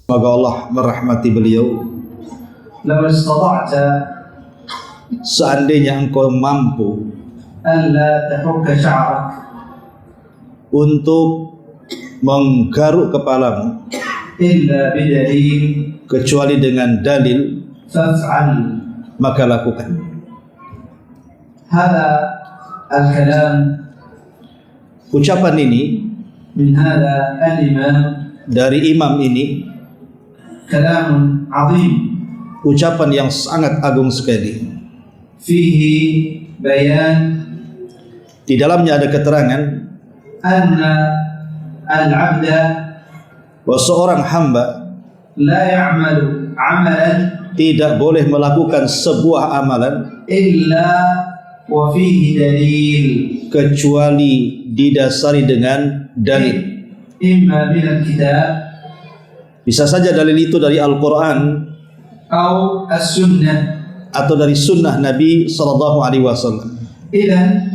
Semoga Allah merahmati beliau. لو استطعت Seandainya engkau mampu ألا تحك شعرك untuk menggaruk kepalamu إلا بدليل kecuali dengan dalil, فافعل. maka lakukan. هذا الكلام Ucapan ini من هذا الإمام dari imam ini كلام عظيم ucapan yang sangat agung sekali. فيه بيان Di dalamnya ada keterangan أن العبد bahwa seorang hamba لا يعمل عملا tidak boleh melakukan sebuah amalan إلا وفيه دليل، kecuali didasari dengan dalil. إما من الكتاب Bisa saja dalil itu dari Al-Quran أو السنة. atau dari sunnah Nabi sallallahu alaihi wasallam. إذن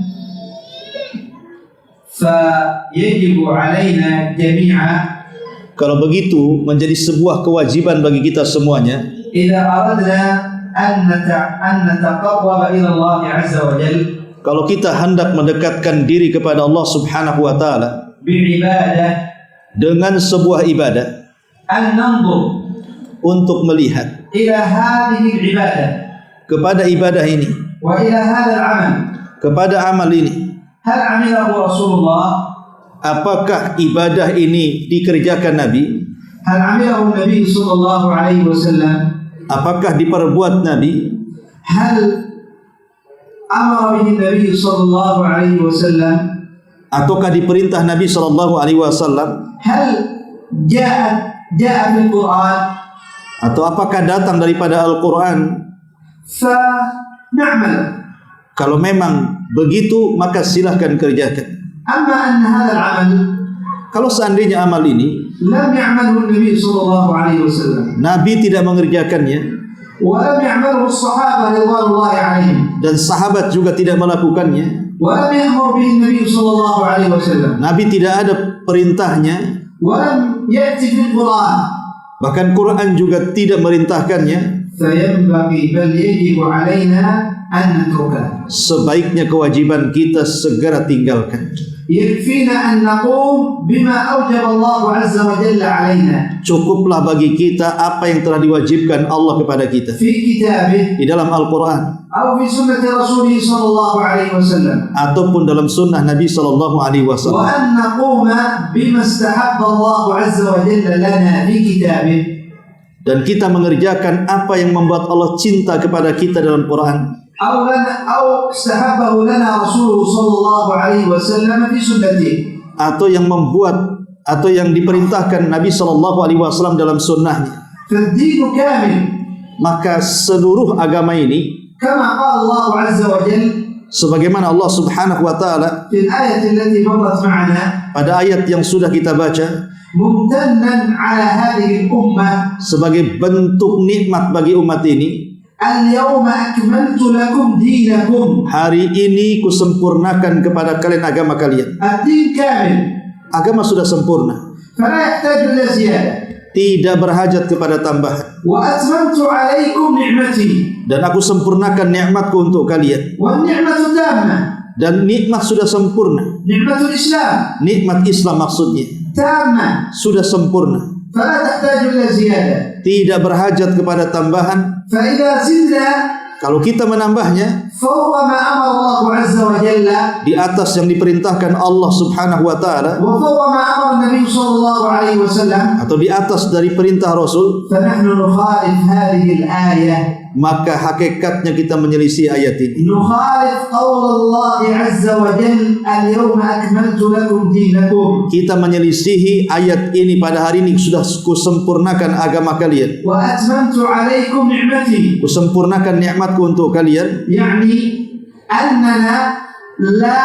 فيجب علينا جميعا Kalau begitu menjadi sebuah kewajiban bagi kita semuanya, إذا أردنا أن نتقرب إلى الله عز وجل kalau kita hendak mendekatkan diri kepada Allah Subhanahu wa taala بعبادة dengan sebuah ibadah, أن ننظر untuk melihat إلى هذه العبادة kepada ibadah ini, وإلى هذا العمل، kepada amal ini, هل عمله رسول الله؟ apakah ibadah ini dikerjakan Nabi? هل عمله النبي صلى الله عليه وسلم؟ Apakah diperbuat Nabi? هل أمر به النبي صلى الله عليه وسلم؟ Ataukah diperintah Nabi sallallahu alaihi wasallam? هل جاء في القرآن؟ Atau apakah datang daripada Al-Quran? فنعمل. Kalau memang begitu, maka silahkan kerjakan. أما أن هذا العمل Kalau seandainya amal ini لم يعمله النبي صلى الله عليه وسلم Nabi tidak mengerjakannya ولم يعمله الصحابة رضوان الله عليهم dan sahabat juga tidak melakukannya, ولم يأمر به النبي صلى الله عليه وسلم Nabi tidak ada perintahnya, ولم يأتي في القرآن، bahkan Quran juga tidak merintahkannya, فينبغي بل يجب علينا أن نتركه. sebaiknya kewajiban kita segera tinggalkan. يكفينا أن نقوم بما أوجب الله عز وجل علينا Cukuplah bagi kita apa yang telah diwajibkan Allah kepada kita في كتابه di dalam Al-Quran أو في سنة رسوله صلى الله عليه وسلم، ataupun dalam sunnah Nabi sallallahu alaihi wasallam, وأن نقوم بما استحب الله عز وجل لنا في كتابه، dan kita mengerjakan apa yang membuat Allah cinta kepada kita dalam Quran, أو استحبه لنا رسوله صلى الله عليه وسلم في سنته. atau yang membuat atau yang diperintahkan Nabi sallallahu alaihi wasallam dalam sunnahnya. فالدين كامل Maka seluruh agama ini كما قال الله عز وجل sebagaimana Allah Subhanahu wa taala في الآية التي مرت معنا pada ayat yang sudah kita baca, ممتنا على هذه الأمة sebagai bentuk nikmat bagi umat ini, اليوم أكملت لكم دينكم. hari ini kusempurnakan kepada kalian agama kalian. الدين كامل Agama sudah sempurna, فلا يحتاج إلى زيادة. tidak berhajat kepada tambahan. وأتممت عليكم نعمتي. Dan aku sempurnakan nikmatku untuk kalian. والنعمة تامة. Dan nikmat sudah sempurna. نعمة الإسلام Nikmat Islam maksudnya تامة sudah sempurna, فلا تحتاج إلى زيادة. tidak berhajat kepada tambahan. فإذا زدنا Kalau kita menambahnya فوق ما أمر الله عز وجل di atas yang diperintahkan Allah Subhanahu wa taala, وفوق ما أمر النبي صلى الله عليه وسلم، atau di atas dari perintah Rasul, فنحن نخالف هذه الآية، maka hakikatnya kita menyelisih ayat ini. نخالف قول الله عز وجل اليوم أكملت لكم دينكم. Kita menyelisihi ayat ini, pada hari ini sudah kusempurnakan agama kalian, وأتممت عليكم نعمتي. kusempurnakan nikmatku untuk kalian. يعني أننا لا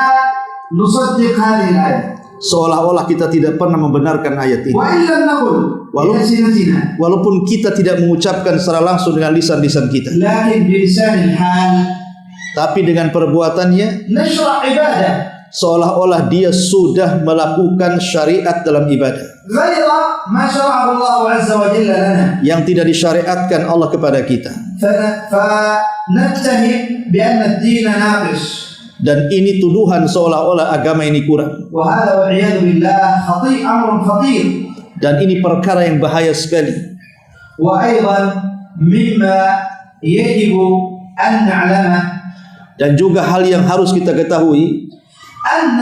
نصدق هذه الآية Seolah-olah kita tidak pernah membenarkan ayat ini, وإن لم نقل بألسنتنا walaupun kita tidak mengucapkan secara langsung dengan lisan-lisan kita, لكن بلسان الحال tapi dengan perbuatannya نشرع عبادة seolah-olah dia sudah melakukan syariat dalam ibadah غير ما شرعه الله عز وجل لنا. yang tidak disyariatkan Allah kepada kita. فنتهم بأن الدين ناقص. Dan ini tuduhan seolah-olah agama ini kurang. وهذا والعياذ بالله أمر خطير. Dan ini perkara yang bahaya sekali. وأيضا مما يجب أن نعلمه. Dan juga hal yang harus kita ketahui, أن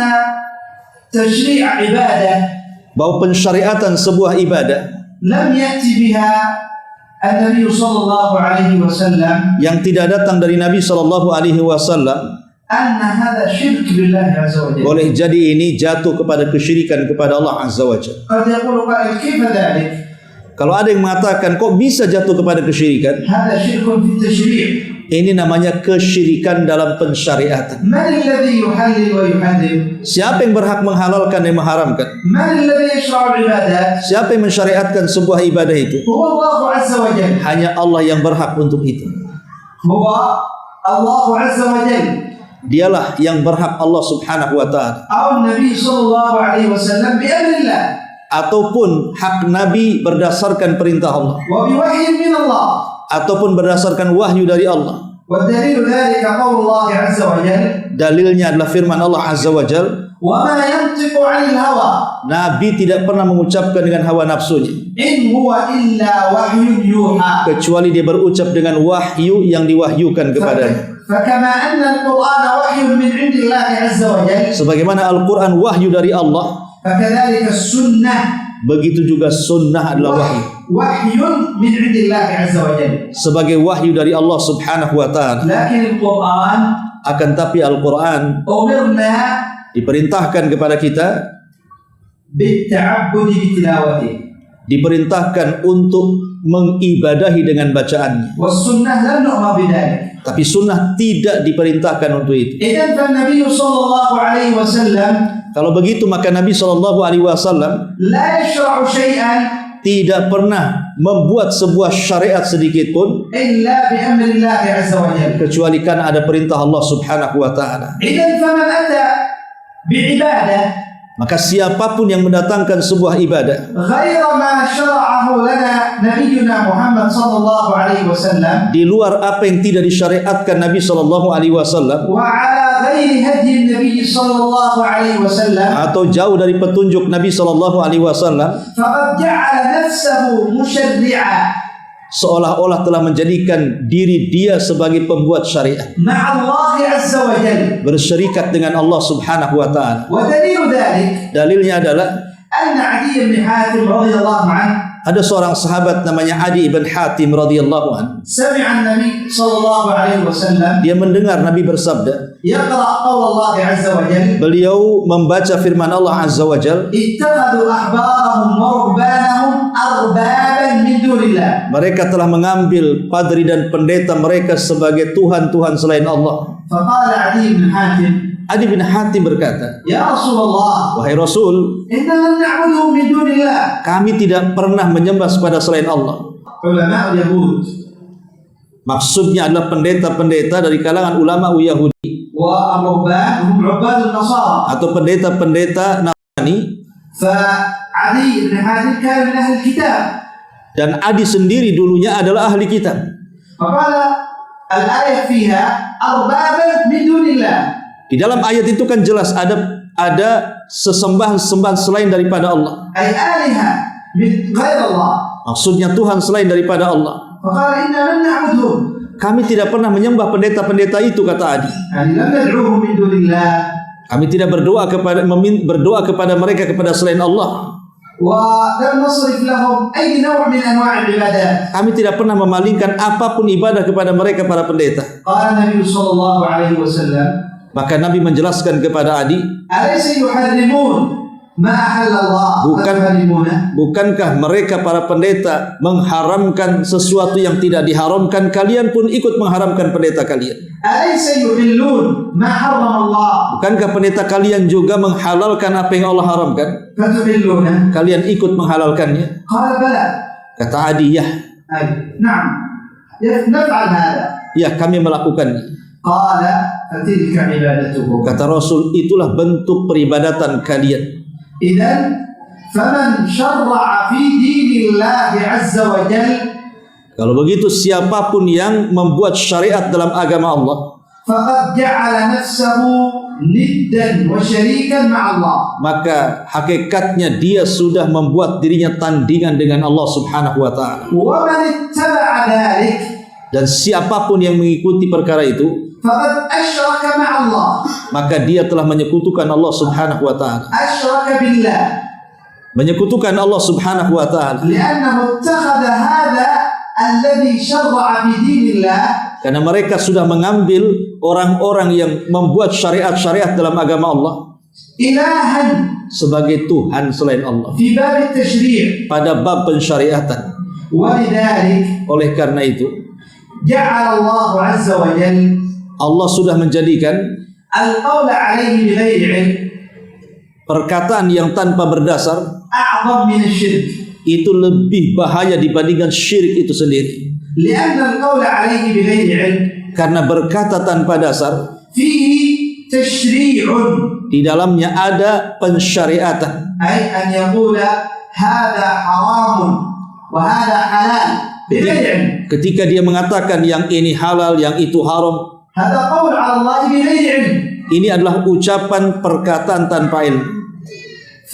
تشريع عبادة bahwa pensyariatan sebuah ibadah لم يأتي بها النبي صلى الله عليه وسلم yang tidak datang dari Nabi SAW, أن هذا شرك بالله عز وجل. boleh jadi ini jatuh kepada kesyirikan kepada Allah Azza wa Jalla. قد يقول قائل كيف ذلك؟ Kalau ada yang mengatakan kok bisa jatuh kepada kesyirikan, هذا شرك في التشريع. ini namanya kesyirikan dalam pensyariatan. من الذي يحلل ويحرم؟ Siapa yang berhak menghalalkan dan mengharamkan? من الذي يشرع العبادات؟ Siapa yang mensyariatkan sebuah ibadah itu? هو الله عز وجل. Hanya Allah yang berhak untuk itu. هو الله عز وجل Dialah yang berhak, Allah Subhanahu wa taala, أو النبي صلى الله عليه وسلم بأمر الله ataupun hak Nabi berdasarkan perintah Allah, وبوحي من الله. ataupun berdasarkan wahyu dari Allah. والدليل ذلك قول الله عز وجل Dalilnya adalah firman Allah Azza wa Jalla, وما ينطق عن الهوى Nabi tidak pernah mengucapkan dengan hawa nafsunya, إن هو إلا وحي يوحى. kecuali dia berucap dengan wahyu yang diwahyukan kepadanya. فكما أن القرآن وحي من عند الله عز وجل Sebagaimana Al-Quran wahyu dari Allah, فكذلك السنة begitu juga sunnah adalah wahyu, وحي من عند الله عز وجل. sebagai wahyu dari Allah Subhanahu wa taala. لكن القرآن Akan tapi Al-Quran أمرنا diperintahkan kepada kita, بالتعبد بتلاوته. diperintahkan untuk mengibadahi dengan bacaannya. والسنة لم نؤمر بذلك. Tapi sunnah tidak diperintahkan untuk itu. إذن فالنبي صلى الله عليه وسلم Kalau begitu maka Nabi SAW لا يشرع شيئا tidak pernah membuat sebuah syariat sedikit pun إلا بأمر الله عز وجل. kecuali kan ada perintah Allah Subhanahu wa taala. إذن فمن أتى بعبادة Maka siapapun yang mendatangkan sebuah ibadah غير ما شرعه لنا نبينا محمد صلى الله عليه وسلم di luar apa yang tidak disyariatkan Nabi SAW, وعلى غير هدي النبي صلى الله عليه وسلم atau jauh dari petunjuk Nabi SAW, فقد جعل نفسه مشرعا seolah-olah telah menjadikan diri dia sebagai pembuat syariat, مع الله عز وجل. bersyirikat dengan Allah Subhanahu wa taala. ودليل ذلك Dalilnya adalah أن عدي بن حاتم رضي الله عنه ada seorang sahabat namanya Adi bin Hatim radhiyallahu anhu. سمع النبي صلى الله عليه وسلم Dia mendengar Nabi bersabda, يقرأ قول الله عز وجل beliau membaca firman Allah Azza wa Jalla, اتخذوا أحبارهم ورهبانهم أربابا من دون الله. mereka telah mengambil padri dan pendeta mereka sebagai tuhan-tuhan selain Allah. فقال عدي بن حاتم Adi bin Hatim berkata, يا رسول الله wahai Rasul, إنا لم نعبدهم من دون الله. kami tidak pernah menyembah kepada selain Allah. علماء اليهود Maksudnya adalah pendeta-pendeta dari kalangan ulama Yahudi والرهبان هم عباد النصارى. atau pendeta-pendeta Nasrani. فعدي بن حاتم كان من أهل الكتاب. Dan Adi sendiri dulunya adalah ahli kitab. فقال الآية فيها أربابا من دون الله. Di dalam ayat itu kan jelas ada sesembahan-sembahan selain daripada Allah. أي آلهة من غير الله. Maksudnya Tuhan selain daripada Allah. فقال إنا لم نعبدهم. Kami tidak pernah menyembah pendeta-pendeta itu, kata Adi. يعني لم ندعوهم من دون الله. Kami tidak berdoa kepada mereka kepada selain Allah. ولم نصرف لهم أي نوع من أنواع العبادات. Kami tidak pernah memalingkan apapun ibadah kepada mereka para pendeta. قال النبي صلى الله عليه وسلم Maka Nabi menjelaskan kepada Adi, أليس يحرمون ما أحل الله ويحرمونه. bukankah mereka para pendeta mengharamkan sesuatu yang tidak diharamkan, kalian pun ikut mengharamkan pendeta kalian? أليس يحلون ما حرم الله Bukankah pendeta kalian juga menghalalkan apa yang Allah haramkan, فتحلونه. kalian ikut menghalalkannya? قال بلى. Kata Adi, ya, أي نعم نفعل هذا. ya kami melakukannya. قال فتلك عبادتهم. Kata Rasul, itulah bentuk peribadatan kalian. إذن فمن شرع في دين الله عز وجل Kalau begitu, siapapun yang membuat syariat dalam agama Allah, فقد جعل نفسه ندا وشريكا مع الله. maka hakikatnya dia sudah membuat dirinya tandingan dengan Allah Subhanahu wa taala. ومن اتبع ذلك Dan siapapun yang mengikuti perkara itu, فقد أشرك مع الله. maka dia telah menyekutukan Allah Subhanahu wa taala. أشرك بالله Menyekutukan Allah Subhanahu wa taala لأنه اتخذ هذا الذي شرع في دين الله karena mereka sudah mengambil orang-orang yang membuat syariat-syariat dalam agama Allah إلها sebagai Tuhan selain Allah في باب التشريع. pada bab pensyariatan. ولذلك Oleh karena itu, جعل الله عز وجل Allah sudah menjadikan القول عليه بغير علم perkataan yang tanpa berdasar أعظم من الشرك. itu lebih bahaya dibandingkan syirik itu sendiri. لأن القول عليه بغير علم Karena berkata tanpa dasar, فيه تشريع، di dalamnya ada pensyariatan. أي أن يقول هذا حرام وهذا حلال بغير علم. Ketika dia mengatakan yang ini halal, yang itu haram, هذا قول على الله بغير علم. ini adalah ucapan perkataan tanpa ilmu.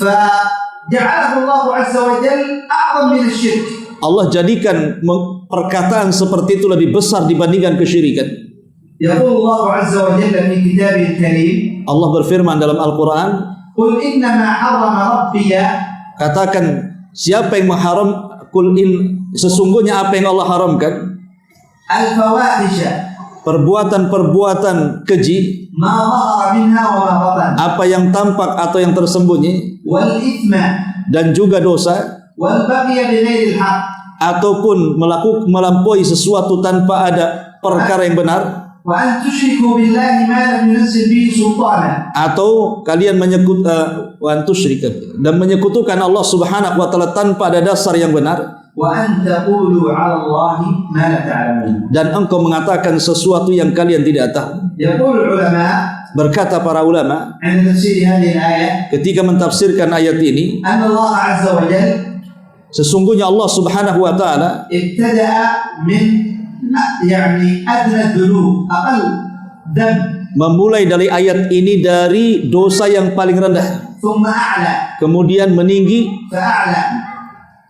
فجعله الله عز وجل أعظم من الشرك. Allah jadikan perkataan seperti itu lebih besar dibandingkan kesyirikan. يقول الله عز وجل في كتابه الكريم Allah berfirman dalam Al-Quran, قل إنما حرم ربي katakan siapa yang mengharam, sesungguhnya apa yang Allah haramkan, الفواحش perbuatan-perbuatan keji, ما ظهر منها وما بطن apa yang tampak atau yang tersembunyi, والإثم dan juga dosa, والبغي بغير الحق ataupun melampaui sesuatu tanpa ada perkara yang benar, وأن تشركوا بالله ما لم ينزل به سلطانا. atau kalian dan menyekutukan Allah Subhanahu wa taala tanpa ada dasar yang benar, وأن تقولوا على الله ما لا تعلمون. dan engkau mengatakan sesuatu yang kalian tidak tahu. يقول العلماء Berkata para ulama عند تفسير هذه الآية ketika mentafsirkan ayat ini, أن الله عز وجل sesungguhnya Allah Subhanahu wa taala ابتدأ من يعني أدنى الذنوب أقل ذنب memulai dari ayat ini dari dosa yang paling rendah, ثم أعلى kemudian meninggi, فأعلى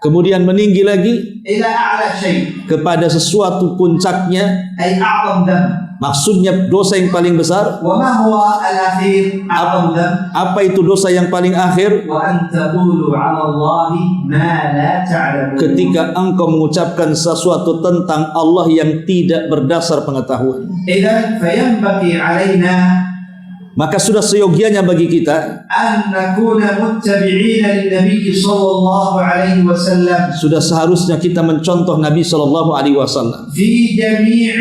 kemudian meninggi lagi إلى أعلى شيء، kepada sesuatu puncaknya, أي أعظم ذنب. maksudnya dosa yang paling besar. وما هو الأخير أعظم ذنب؟ Apa itu dosa yang paling akhir? وأن تقولوا على الله ما لا تعلمون. Ketika engkau mengucapkan sesuatu tentang Allah yang tidak berdasar pengetahuan. إذن فينبغي علينا Maka sudah seyogianya bagi kita, أن نكون متبعين للنبي صلى الله عليه وسلم sudah seharusnya kita mencontoh Nabi Shallallahu Alaihi Wasallam في جميع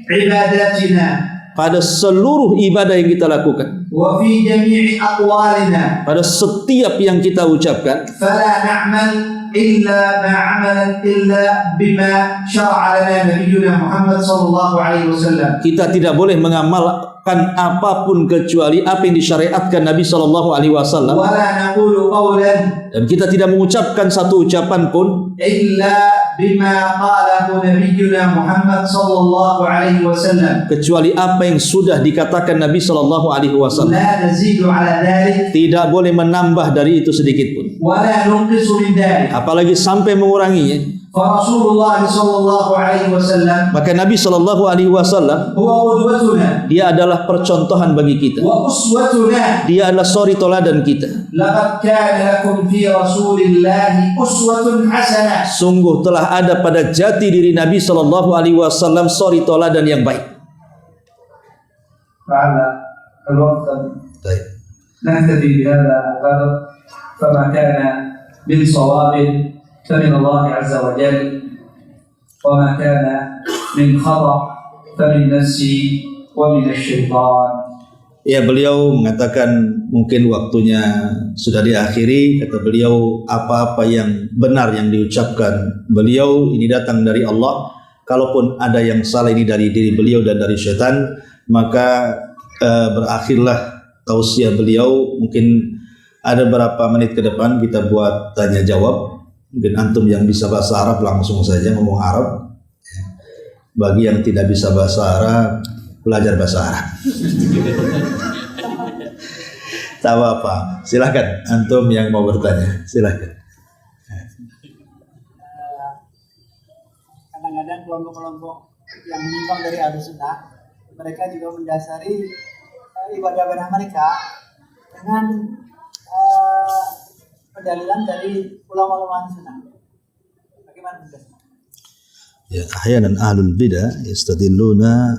عباداتنا pada seluruh ibadah yang kita lakukan, وفي جميع أقوالنا. pada setiap yang kita ucapkan. فلا نعمل إلا ما عمل إلا بما شرع لنا نبينا محمد صلى الله عليه وسلم. Kita tidak boleh mengamalkan apapun kecuali apa yang disyariatkan Nabi Shallallahu Alaihi Wasallam, ولا نقول قولا dan kita tidak mengucapkan satu ucapan pun إلا بما قاله نبينا محمد صلى الله عليه وسلم. kecuali apa yang sudah dikatakan Nabi Shallallahu Alaihi Wasallam. لا نزيد على ذلك Tidak boleh menambah dari itu sedikit pun, ولا ننقص من ذلك. apalagi sampai menguranginya. فرسول الله صلى الله عليه وسلم Maka Nabi Shallallahu Alaihi Wasallam هو قدوتنا dia adalah percontohan bagi kita. وأسوتنا. Dia adalah suri toladan kita. لقد كان لكم في رسول الله أسوة حسنة. Sungguh telah ada pada jati diri Nabi Shallallahu Alaihi Wasallam suri toladan yang baik. فعلى الوقت نكتفي بهذا القدر، فما كان من صواب فمن الله عز وجل، وما كان من خطأ فمن نفسي ومن الشيطان. Ya, beliau mengatakan mungkin waktunya sudah diakhiri. Kata beliau, apa-apa yang benar yang diucapkan beliau ini datang dari Allah. Kalaupun ada yang salah ini dari diri beliau dan dari syaitan, maka berakhirlah tausiah beliau. Mungkin ada berapa menit ke depan kita buat tanya jawab. Mungkin antum yang bisa bahasa Arab langsung saja ngomong Arab. Bagi yang tidak bisa bahasa Arab, belajar bahasa Arab. Tak apa-apa. Silakan antum yang mau bertanya. Silakan. Kadang-kadang kelompok-kelompok yang menyimpang dari Ahlussunnah, mereka juga mendasari ibadah-ibadah mereka dengan pendalilan dari ulama-ulama Ahlussunnah. Bagaimana penjelasannya? Ya, ahyanan ahlul bidah yastadilluna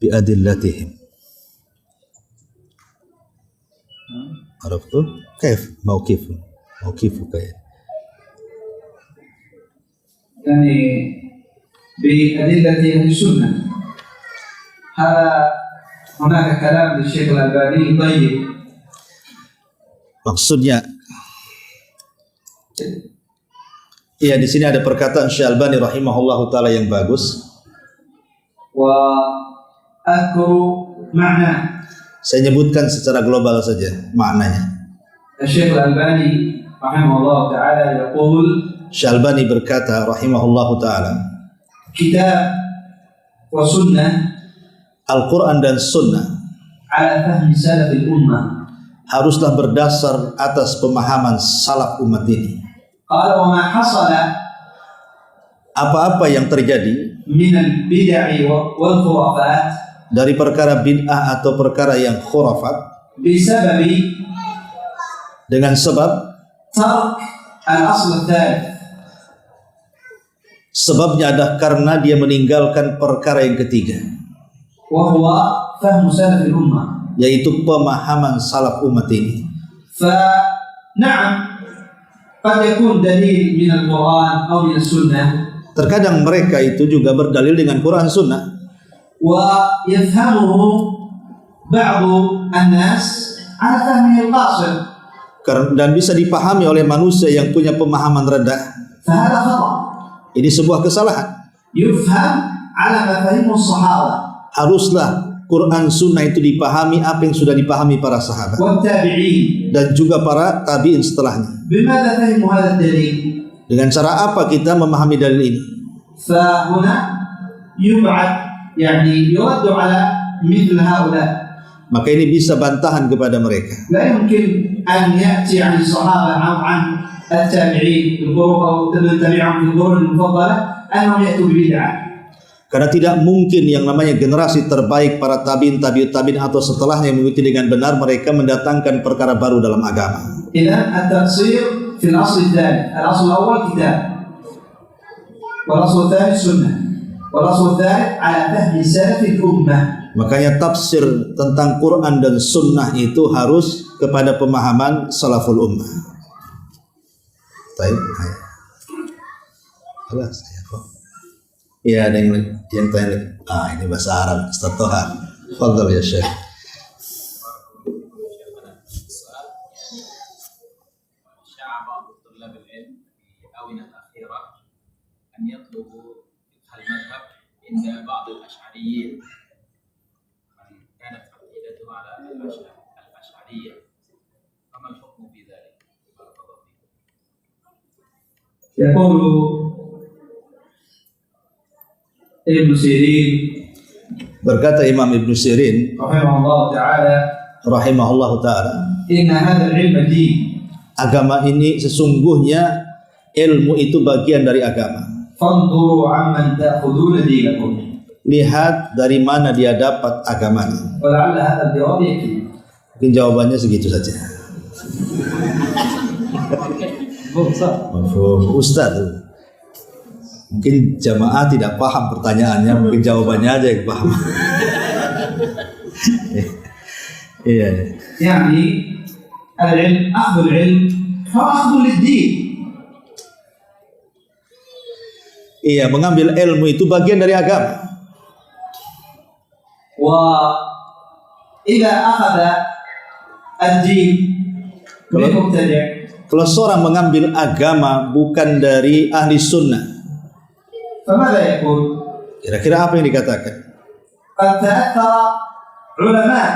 bi adillatihim. Araftu? Kaif mauqifu kaif. يعني بأدلة أهل السنة. هذا هناك كلام للشيخ الألباني طيب. Maksudnya, iya di sini ada perkataan Syekh Albani rahimahullahu taala yang bagus. وأذكر معنى. Saya nyebutkan secara global saja maknanya. الشيخ الألباني رحمه الله تعالى يقول Syekh Albani berkata rahimahullahu taala, kitab wa sunnah Al-Quran dan Sunnah ala fahmi salafil ummah haruslah berdasar atas pemahaman salaf umat ini. qala wa ma hasala Apa-apa yang terjadi min al-bid'i wal khurafat dari perkara bid'ah atau perkara yang khurafat bisababi dengan sebab tark al-asl al-thalith, sebabnya adalah karena dia meninggalkan perkara yang ketiga, wa huwa fahmu salafil ummah, yaitu pemahaman salaf umat ini. fa na'am qad yakun dalil min al-Quran aw min as-sunnah, Terkadang mereka itu juga berdalil dengan Quran Sunnah, wa yafhamuhu ba'du an-nas ala fahmihi al-qasir, dan bisa dipahami oleh manusia yang punya pemahaman rendah. fa hadha khata'. Ini sebuah kesalahan. يفهم على مفاهيم الصحابة Haruslah Quran Sunnah itu dipahami apa yang sudah dipahami para sahabat والتابعين. dan juga para tabi'in setelahnya. بماذا فهموا هذا الدليل؟ Dengan cara apa kita memahami dalil ini? فهنا يبعد يعني يرد على مثل هؤلاء. Maka ini bisa bantahan kepada mereka. لا يمكن أن يأتي عن الصحابة أو عن التابعين القرون أو من تبعهم في القرون المفضلة أنهم يأتوا ببدعة. Karena tidak mungkin yang namanya generasi terbaik para tabi'in, tabi'ut tabi'in atau setelahnya yang mengikuti dengan benar mereka mendatangkan perkara baru dalam agama. إذا التقصير في الأصل الثالث، الأصل الأول كتاب، والأصل الثاني سنة، والأصل الثالث على فهم سلف الأمة. Makanya tafsir tentang Quran dan Sunnah itu harus kepada pemahaman salaful ummah. Baik, alas saya kok. Iya, ada yang tanya. Ini bahasa Arab, Ustaz Toha. Fadhal ya Syekh. شاع بعض طلاب العلم في الآونة الأخيرة أن يطلبوا فقه المذهب عند بعض الأشعريين، من كانت عقيدته على الأشعرية، فما الحكم في ذلك؟ بارك الله فيكم. يقول ابن سيرين Berkata Imam Ibn Sirin رحمه الله تعالى rahimahullahu taala, إن هذا العلم دين agama ini sesungguhnya ilmu itu bagian dari agama. فانظروا عمن تأخذون دينكم. Lihat dari mana dia dapat agamanya. ولعل هذا الجواب يكفي. Mungkin jawabannya segitu saja. Mafhum. Ustaz, mungkin jamaah tidak paham pertanyaannya, mungkin jawabannya aja yang paham. Iya. يعني العلم أخذ العلم هو أخذ للدين. Iya, mengambil ilmu itu bagian dari agama. وإذا أخذ الدين من مبتدع Kalau seorang mengambil agama bukan dari ahli sunnah, فماذا يقول؟ kira-kira apa yang dikatakan? قد تأثر علماء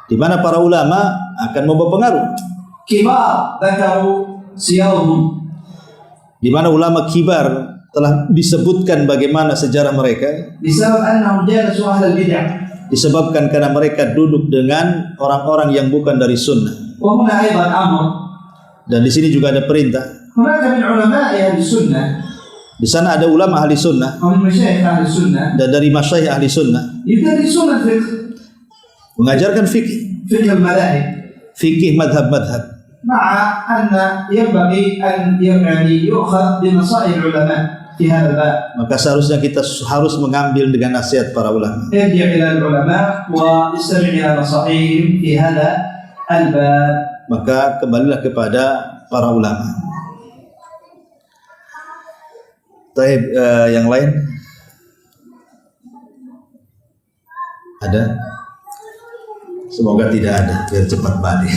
di mana para ulama akan membawa pengaruh, كبار ذكروا سيرهم di mana ulama kibar telah disebutkan bagaimana sejarah mereka, بسبب أنهم جالسوا أهل البدع. disebabkan karena mereka duduk dengan orang-orang yang bukan dari sunnah. وهنا أيضا أمر، Dan di sini juga ada perintah. هناك من علماء أهل السنة Di sana ada ulama ahli sunnah ومن مشايخ أهل السنة dan dari masyayikh ahli sunnah يدرسون الفقه، mengajarkan fikih, فقه المذاهب، fikih madhab-madhab. مع أن ينبغي أن يعني يؤخذ بنصائح العلماء في هذا الباب. Maka seharusnya kita harus mengambil dengan nasihat para ulama. ارجع إلى العلماء واستمع إلى نصائحهم في هذا الباب. Maka kembalilah kepada para ulama. Taib, yang lain ada? Semoga tidak ada, biar cepat balik.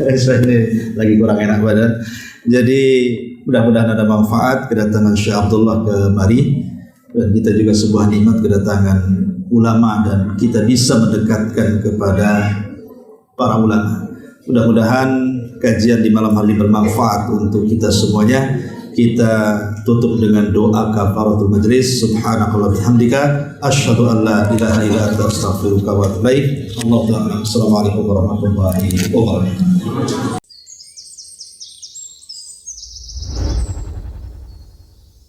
Saya ini lagi kurang enak badan. Jadi mudah-mudahan ada manfaat kedatangan Syekh Abdullah kemari, dan kita juga sebuah nikmat kedatangan ulama dan kita bisa mendekatkan kepada para ulama. Mudah-mudahan kajian di malam hari bermanfaat untuk kita semuanya. Kita tutup dengan doa kafaratul majlis. Subhanakallah bihamdika asyhadu an la ilaha illa anta astaghfiruka wa atubu ilaik. Assalamualaikum warahmatullahi wabarakatuh.